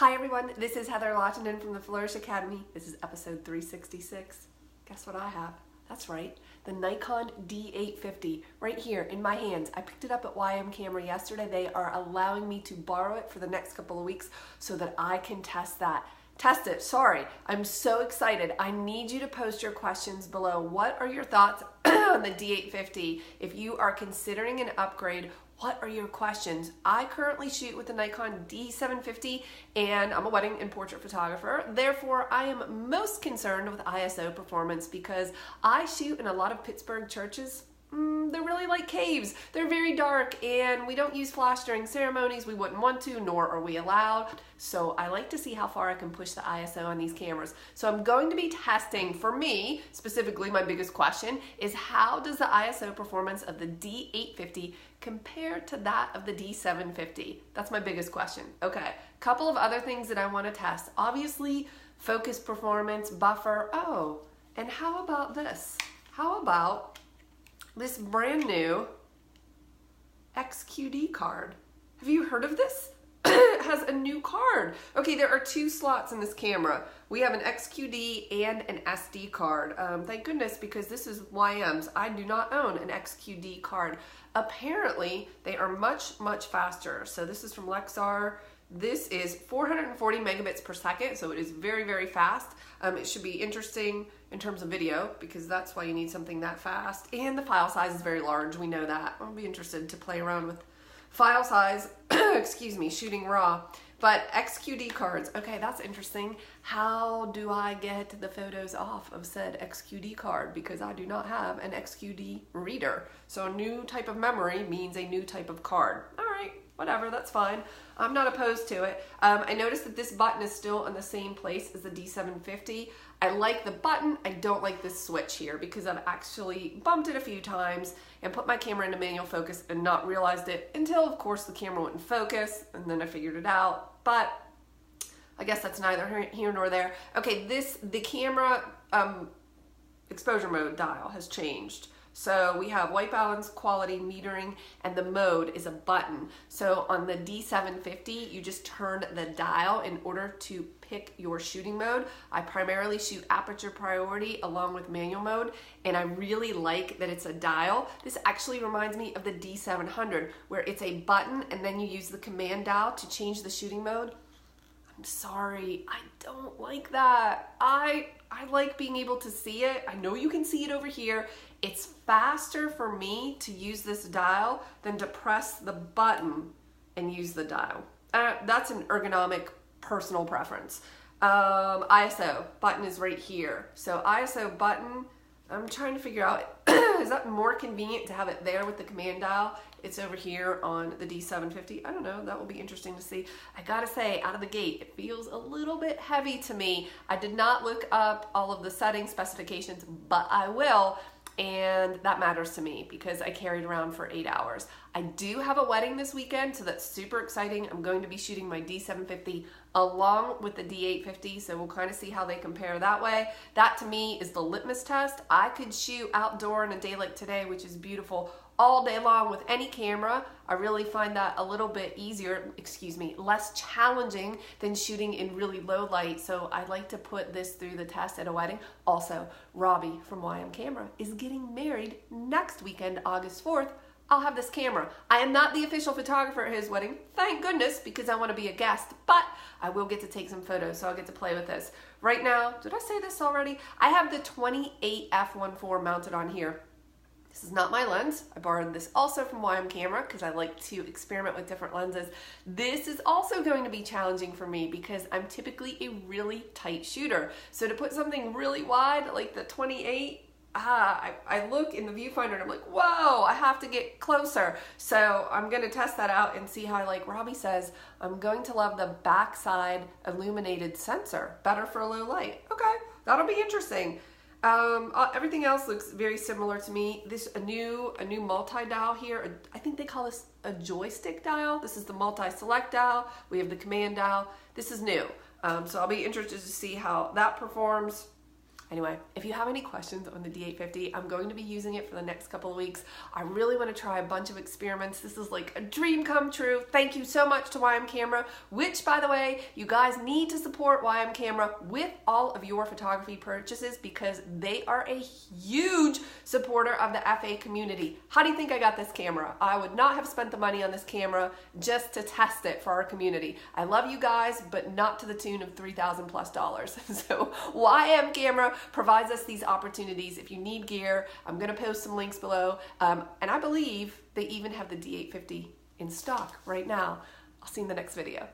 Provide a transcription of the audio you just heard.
Hi everyone, this is Heather Lottenden from the Flourish.Academy. This is episode 366. Guess what I have? That's right, the Nikon D850 right here in my hands. I picked it up at YM Camera yesterday. They are allowing me to borrow it for the next couple of weeks so that I can test it. Sorry, I'm so excited. I need you to post your questions below. What are your thoughts on the D850? If you are considering an upgrade, what are your questions? I currently shoot with the Nikon D750 and I'm a wedding and portrait photographer. Therefore, I am most concerned with ISO performance because I shoot in a lot of Pittsburgh churches. They're really like caves. They're very dark and we don't use flash during ceremonies. We wouldn't want to, nor are we allowed. So I like to see how far I can push the ISO on these cameras. So I'm going to be testing, for me, specifically my biggest question is how does the ISO performance of the D850 compare to that of the D750? That's my biggest question. Okay, couple of other things that I want to test. Obviously, focus performance, buffer. Oh, and how about this? How about this brand new XQD card? Have you heard of this? It has a new card. Okay, there are two slots in this camera. We have an XQD and an SD card. Thank goodness, because this is YM's. I do not own an XQD card. Apparently, they are much, much faster. So this is from Lexar. This is 440 megabits per second, so it is very, very fast. It should be interesting in terms of video because that's why you need something that fast. And the file size is very large, we know that. I'll be interested to play around with file size, excuse me, shooting raw. But XQD cards, okay, that's interesting. How do I get the photos off of said XQD card? Because I do not have an XQD reader. So a new type of memory means a new type of card. All right, whatever, that's fine. I'm not opposed to it. I noticed that this button is still in the same place as the D750. I like the button, I don't like this switch here because I've actually bumped it a few times and put my camera into manual focus and not realized it until, of course, the camera went in focus and then I figured it out. But I guess that's neither here nor there. Okay, the camera exposure mode dial has changed. So we have white balance, quality, metering, and the mode is a button. So on the D750, you just turn the dial in order to pick your shooting mode. I primarily shoot aperture priority along with manual mode, and I really like that it's a dial. This actually reminds me of the D700, where it's a button and then you use the command dial to change the shooting mode. I'm sorry, I don't like that. I like being able to see it. I know you can see it over here. It's faster for me to use this dial than to press the button and use the dial. That's an ergonomic personal preference. ISO button is right here. So ISO button, I'm trying to figure out, is that more convenient to have it there with the command dial? It's over here on the D750. I don't know, that will be interesting to see. I gotta say, out of the gate, it feels a little bit heavy to me. I did not look up all of the setting specifications, but I will. And that matters to me because I carried around for 8 hours. I do have a wedding this weekend, so that's super exciting. I'm going to be shooting my D750 along with the D850, so we'll kind of see how they compare that way. That to me is the litmus test. I could shoot outdoor on a day like today, which is beautiful, all day long with any camera. I really find that a little bit easier, less challenging than shooting in really low light. So I like to put this through the test at a wedding. Also, Robbie from YM Camera is getting married next weekend, August 4th. I'll have this camera. I am not the official photographer at his wedding, thank goodness, because I want to be a guest, but I will get to take some photos, so I'll get to play with this. Right now, did I say this already? I have the 28 f1.4 mounted on here. This is not my lens. I borrowed this also from YM Camera because I like to experiment with different lenses. This is also going to be challenging for me because I'm typically a really tight shooter. So to put something really wide like the 28, I look in the viewfinder and I'm like, whoa, I have to get closer. So I'm going to test that out and see how, like Robbie says, I'm going to love the backside illuminated sensor. Better for low light. Okay, that'll be interesting. Everything else looks very similar to me. A new multi-dial here. I think they call this a joystick dial. This is the multi-select dial. We have the command dial. This is new. So I'll be interested to see how that performs. Anyway, if you have any questions on the D850, I'm going to be using it for the next couple of weeks. I really want to try a bunch of experiments. This is like a dream come true. Thank you so much to YM Camera, which, by the way, you guys need to support YM Camera with all of your photography purchases because they are a huge supporter of the FA community. How do you think I got this camera? I would not have spent the money on this camera just to test it for our community. I love you guys, but not to the tune of $3,000+. So YM Camera provides us these opportunities. If you need gear, I'm going to post some links below. And I believe they even have the D850 in stock right now. I'll see you in the next video.